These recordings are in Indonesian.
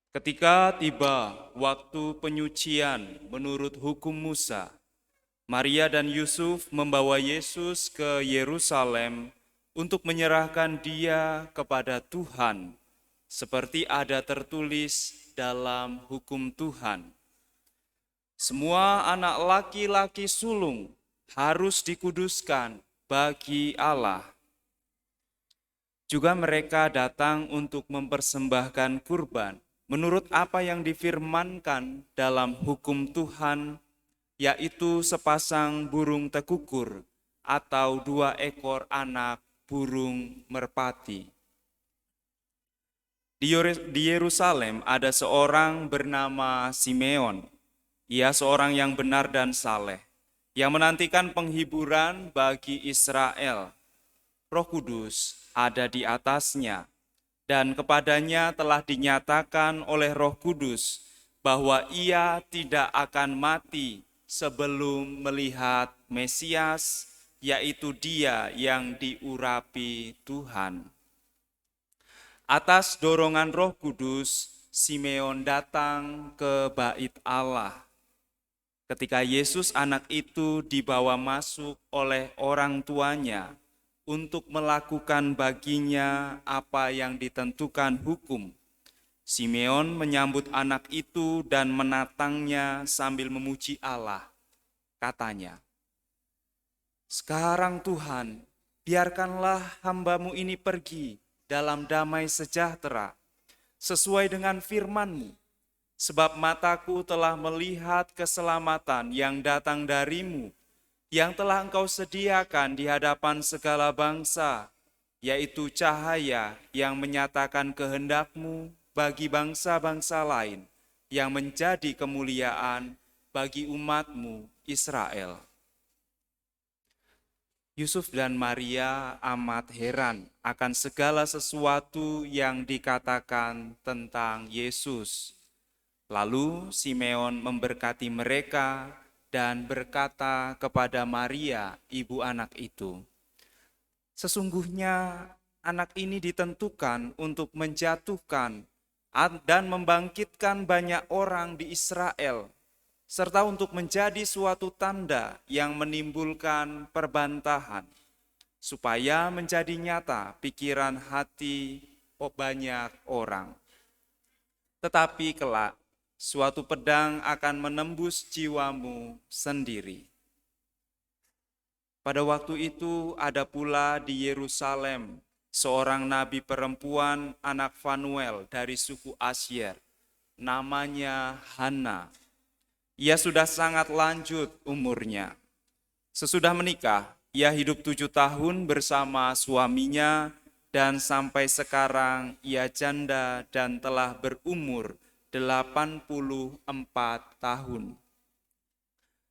Ketika tiba waktu penyucian menurut hukum Musa, Maria dan Yusuf membawa Yesus ke Yerusalem untuk menyerahkan Dia kepada Tuhan, seperti ada tertulis dalam hukum Tuhan. Semua anak laki-laki sulung harus dikuduskan bagi Allah. Juga mereka datang untuk mempersembahkan kurban menurut apa yang difirmankan dalam hukum Tuhan, yaitu sepasang burung tekukur atau 2 ekor anak burung merpati. Di Yerusalem ada seorang bernama Simeon. Ia seorang yang benar dan saleh, yang menantikan penghiburan bagi Israel. Roh Kudus ada di atasnya, dan kepadanya telah dinyatakan oleh Roh Kudus bahwa ia tidak akan mati sebelum melihat Mesias, yaitu Dia yang diurapi Tuhan. Atas dorongan Roh Kudus, Simeon datang ke Bait Allah. Ketika Yesus anak itu dibawa masuk oleh orang tuanya untuk melakukan baginya apa yang ditentukan hukum, Simeon menyambut anak itu dan menatangnya sambil memuji Allah. Katanya, "Sekarang Tuhan, biarkanlah hamba-Mu ini pergi dalam damai sejahtera, sesuai dengan firman-Mu. Sebab mataku telah melihat keselamatan yang datang dari-Mu, yang telah Engkau sediakan di hadapan segala bangsa, yaitu cahaya yang menyatakan kehendak-Mu bagi bangsa-bangsa lain, yang menjadi kemuliaan bagi umat-Mu Israel." Yusuf dan Maria amat heran akan segala sesuatu yang dikatakan tentang Yesus. Lalu Simeon memberkati mereka dan berkata kepada Maria, ibu anak itu, "Sesungguhnya anak ini ditentukan untuk menjatuhkan dan membangkitkan banyak orang di Israel, serta untuk menjadi suatu tanda yang menimbulkan perbantahan, supaya menjadi nyata pikiran hati banyak orang. Tetapi kelak, suatu pedang akan menembus jiwamu sendiri." Pada waktu itu ada pula di Yerusalem seorang nabi perempuan anak Fanuel dari suku Asyer, namanya Hana. Ia sudah sangat lanjut umurnya. Sesudah menikah, ia hidup 7 tahun bersama suaminya dan sampai sekarang ia janda dan telah berumur 84 tahun.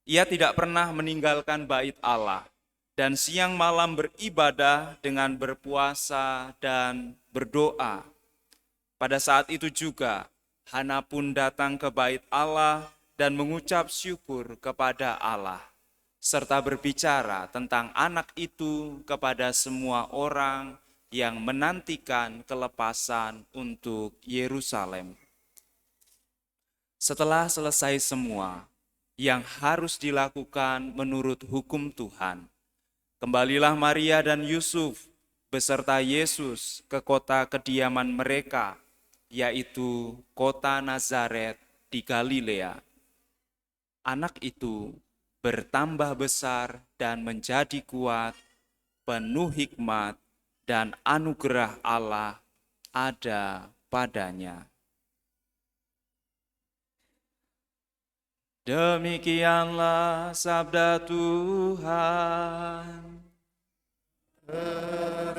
Ia tidak pernah meninggalkan bait Allah dan siang malam beribadah dengan berpuasa dan berdoa. Pada saat itu juga, Hana pun datang ke bait Allah dan mengucap syukur kepada Allah, serta berbicara tentang anak itu kepada semua orang yang menantikan kelepasan untuk Yerusalem. Setelah selesai semua yang harus dilakukan menurut hukum Tuhan, kembalilah Maria dan Yusuf beserta Yesus ke kota kediaman mereka, yaitu kota Nazaret di Galilea. Anak itu bertambah besar dan menjadi kuat, penuh hikmat dan anugerah Allah ada padanya. Demikianlah sabda Tuhan.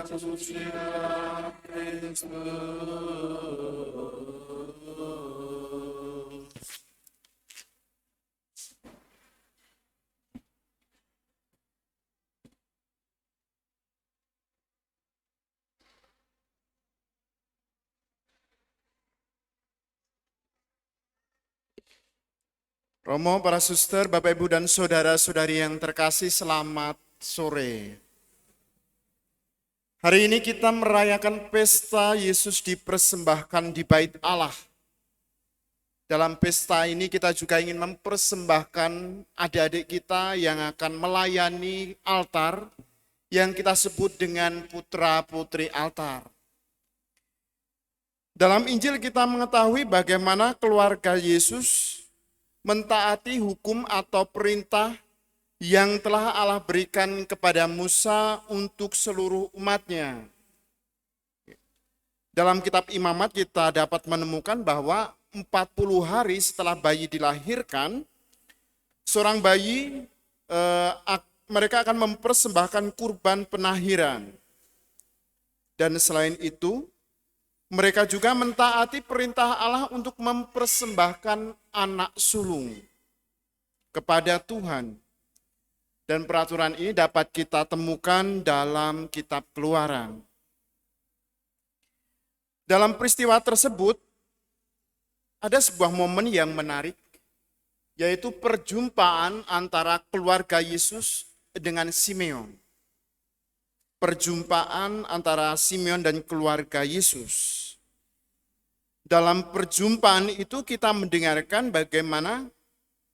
Terpujilah Kristus. Romo, para suster, Bapak Ibu dan saudara-saudari yang terkasih, selamat sore. Hari ini kita merayakan pesta Yesus dipersembahkan di bait Allah. Dalam pesta ini kita juga ingin mempersembahkan adik-adik kita yang akan melayani altar yang kita sebut dengan putra-putri altar. Dalam Injil kita mengetahui bagaimana keluarga Yesus mentaati hukum atau perintah yang telah Allah berikan kepada Musa untuk seluruh umatnya. Dalam kitab Imamat kita dapat menemukan bahwa 40 hari setelah bayi dilahirkan, seorang bayi mereka akan mempersembahkan kurban penahiran. Dan selain itu, mereka juga mentaati perintah Allah untuk mempersembahkan anak sulung kepada Tuhan. Dan peraturan ini dapat kita temukan dalam kitab Keluaran. Dalam peristiwa tersebut, ada sebuah momen yang menarik, yaitu perjumpaan antara keluarga Yesus dengan Simeon. Perjumpaan antara Simeon dan keluarga Yesus. Dalam perjumpaan itu kita mendengarkan bagaimana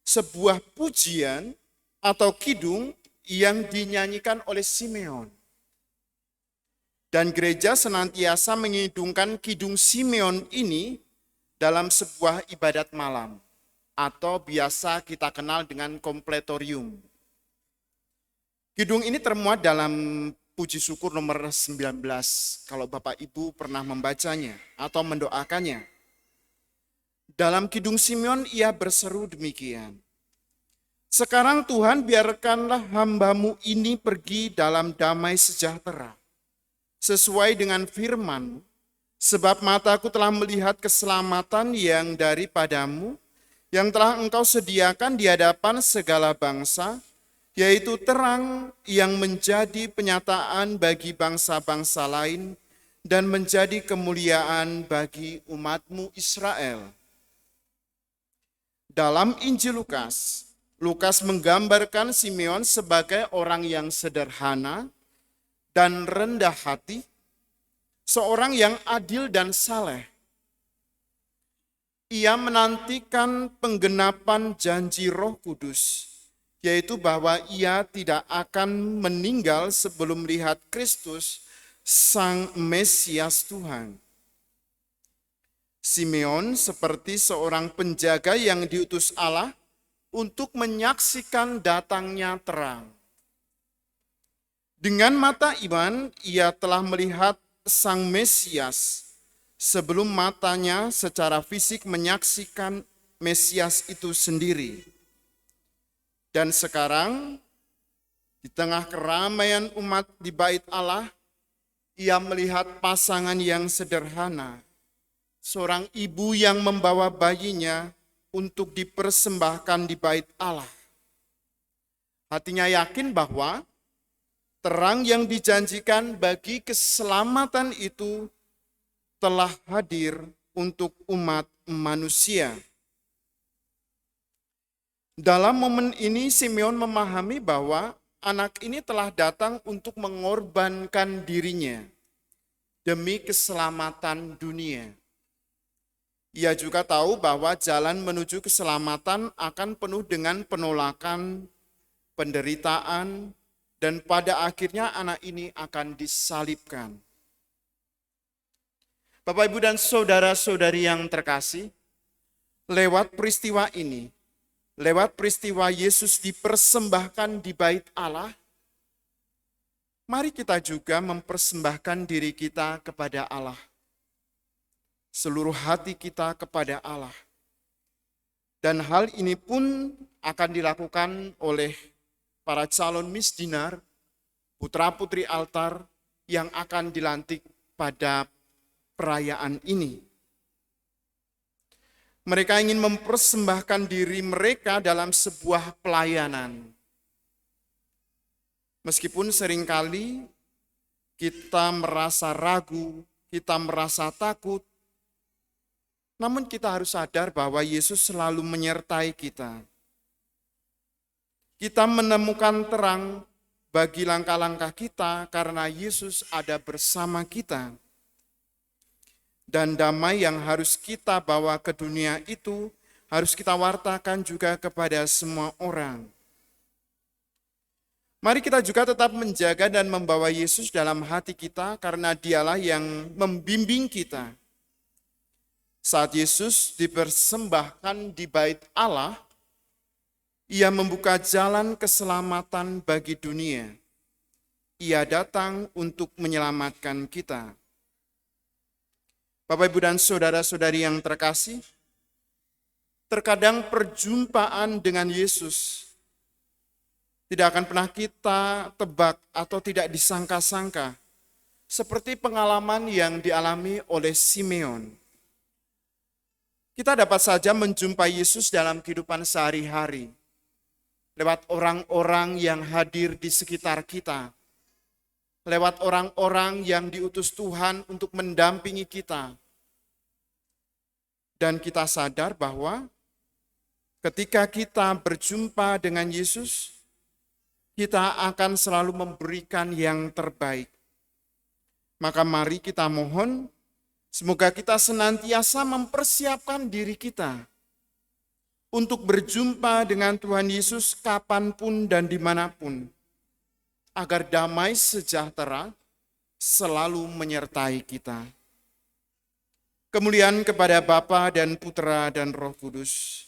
sebuah pujian atau kidung yang dinyanyikan oleh Simeon. Dan gereja senantiasa mengidungkan kidung Simeon ini dalam sebuah ibadat malam atau biasa kita kenal dengan kompletorium. Kidung ini termuat dalam puji syukur nomor 19 kalau Bapak Ibu pernah membacanya atau mendoakannya. Dalam kidung Simeon ia berseru demikian. Sekarang Tuhan biarkanlah hamba-Mu ini pergi dalam damai sejahtera, sesuai dengan firman, sebab mataku telah melihat keselamatan yang daripada-Mu, yang telah Engkau sediakan di hadapan segala bangsa, yaitu terang yang menjadi penyataan bagi bangsa-bangsa lain dan menjadi kemuliaan bagi umat-Mu Israel. Dalam Injil Lukas, Lukas menggambarkan Simeon sebagai orang yang sederhana dan rendah hati, seorang yang adil dan saleh. Ia menantikan penggenapan janji Roh Kudus, yaitu bahwa ia tidak akan meninggal sebelum melihat Kristus, Sang Mesias Tuhan. Simeon seperti seorang penjaga yang diutus Allah untuk menyaksikan datangnya terang. Dengan mata iman, ia telah melihat Sang Mesias sebelum matanya secara fisik menyaksikan Mesias itu sendiri. Dan sekarang, di tengah keramaian umat di bait Allah, ia melihat pasangan yang sederhana, seorang ibu yang membawa bayinya untuk dipersembahkan di bait Allah. Hatinya yakin bahwa terang yang dijanjikan bagi keselamatan itu telah hadir untuk umat manusia. Dalam momen ini Simeon memahami bahwa anak ini telah datang untuk mengorbankan dirinya demi keselamatan dunia. Ia juga tahu bahwa jalan menuju keselamatan akan penuh dengan penolakan, penderitaan, dan pada akhirnya anak ini akan disalibkan. Bapak, Ibu, dan saudara-saudari yang terkasih, lewat peristiwa ini, lewat peristiwa Yesus dipersembahkan di bait Allah, mari kita juga mempersembahkan diri kita kepada Allah. Seluruh hati kita kepada Allah. Dan hal ini pun akan dilakukan oleh para calon misdinar, putra-putri altar yang akan dilantik pada perayaan ini. Mereka ingin mempersembahkan diri mereka dalam sebuah pelayanan. Meskipun seringkali kita merasa ragu, kita merasa takut, namun kita harus sadar bahwa Yesus selalu menyertai kita. Kita menemukan terang bagi langkah-langkah kita karena Yesus ada bersama kita. Dan damai yang harus kita bawa ke dunia itu harus kita wartakan juga kepada semua orang. Mari kita juga tetap menjaga dan membawa Yesus dalam hati kita karena dialah yang membimbing kita. Saat Yesus dipersembahkan di bait Allah, ia membuka jalan keselamatan bagi dunia. Ia datang untuk menyelamatkan kita. Bapak, Ibu, dan saudara-saudari yang terkasih, terkadang perjumpaan dengan Yesus tidak akan pernah kita tebak atau tidak disangka-sangka, seperti pengalaman yang dialami oleh Simeon. Kita dapat saja menjumpai Yesus dalam kehidupan sehari-hari, lewat orang-orang yang hadir di sekitar kita, lewat orang-orang yang diutus Tuhan untuk mendampingi kita. Dan kita sadar bahwa ketika kita berjumpa dengan Yesus, kita akan selalu memberikan yang terbaik. Maka mari kita mohon, semoga kita senantiasa mempersiapkan diri kita untuk berjumpa dengan Tuhan Yesus kapanpun dan dimanapun, agar damai sejahtera selalu menyertai kita. Kemuliaan kepada Bapa dan Putra dan Roh Kudus,